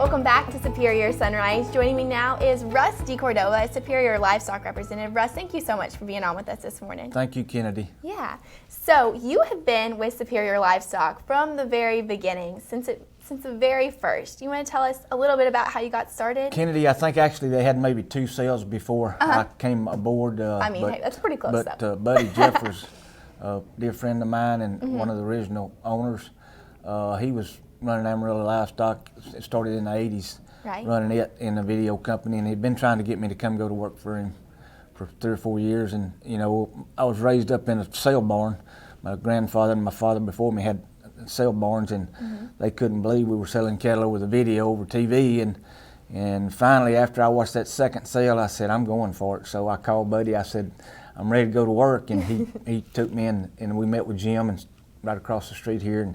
Welcome back to Superior Sunrise. Joining me now is Russ Cordova, Superior Livestock Representative. Russ, thank you so much for being on with us this morning. Thank you, Kennedy. Yeah. So you have been with Superior Livestock from the very beginning, since the very first. You want to tell us a little bit about how you got started? Kennedy, I think actually they had maybe 2 sales before I came aboard. Hey, that's pretty close But Buddy Jeffers, a dear friend of mine and one of the original owners, he was running Amarillo Livestock. It started in the 80s, running it in a video company, and he'd been trying to get me to come go to work for him for 3 or 4 years. And you know, I was raised up in a sale barn. My grandfather and my father before me had sale barns, and they couldn't believe we were selling cattle over the video, over TV. And finally, after I watched that second sale, I said, I'm going for it. So I called Buddy. I said, I'm ready to go to work, and he took me in, and we met with Jim and right across the street here,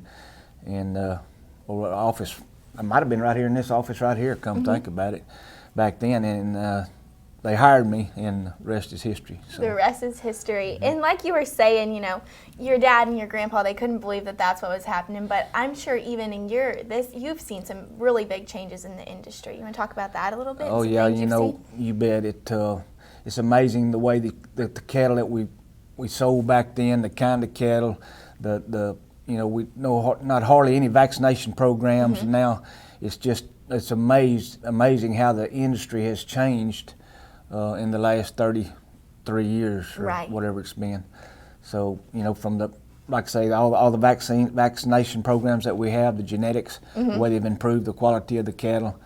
and office. I might have been right here in this office right here, come think about it, back then, and they hired me, and the rest is history. So. The rest is history. And like you were saying, you know, your dad and your grandpa, they couldn't believe that that's what was happening, but I'm sure even in you've seen some really big changes in the industry. You want to talk about that a little bit? Oh yeah, you know, you bet. It's amazing the way the cattle that we sold back then, the kind of cattle, you know, we know not hardly any vaccination programs, and now it's amazing how the industry has changed in the last 33 years or whatever it's been. So, you know, from like I say, all the vaccination programs that we have, the genetics, the way they've improved the quality of the cattle,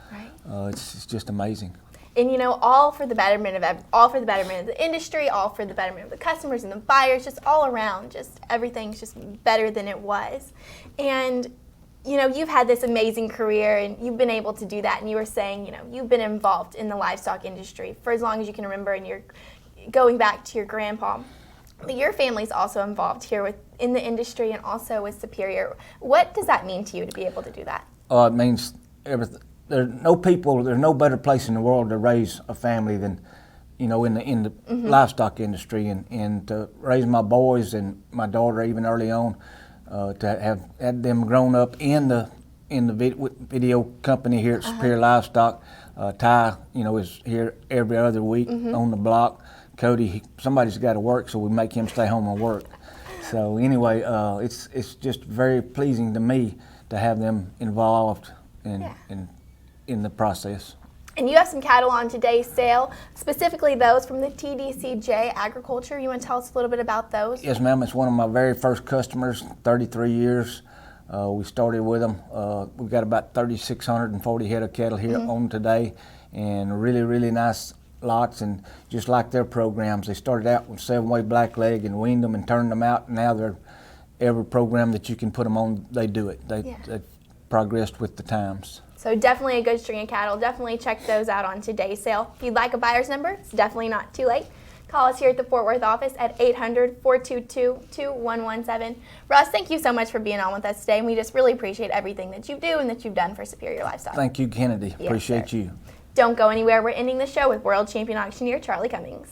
it's just amazing. And you know, all for the betterment of the industry, all for the betterment of the customers and the buyers, just all around, just everything's just better than it was. And you know, you've had this amazing career and you've been able to do that. And you were saying, you know, you've been involved in the livestock industry for as long as you can remember, and you're going back to your grandpa. But your family's also involved here in the industry and also with Superior. What does that mean to you to be able to do that? It means everything. There's no better place in the world to raise a family than, you know, in the livestock industry, and to raise my boys and my daughter even early on, to have had them grown up in the video company here at Superior Livestock. Ty, you know, is here every other week on the block. Cody, somebody's got to work, so we make him stay home and work. So anyway, it's just very pleasing to me to have them involved in the process. And you have some cattle on today's sale, specifically those from the TDCJ Agriculture. You want to tell us a little bit about those? Yes, ma'am. It's one of my very first customers, 33 years. We started with them. We've got about 3,640 head of cattle here on today, and really, really nice lots. And just like their programs, they started out with 7-way blackleg and weaned them and turned them out. And now they're every program that you can put them on, they do it. They progressed with the times. So definitely a good string of cattle. Definitely check those out on today's sale. If you'd like a buyer's number, it's definitely not too late. Call us here at the Fort Worth office at 800-422-2117. Russ, thank you so much for being on with us today, and we just really appreciate everything that you do and that you've done for Superior Livestock. Thank you, Kennedy. Appreciate you. Don't go anywhere. We're ending the show with World Champion Auctioneer Charlie Cummings.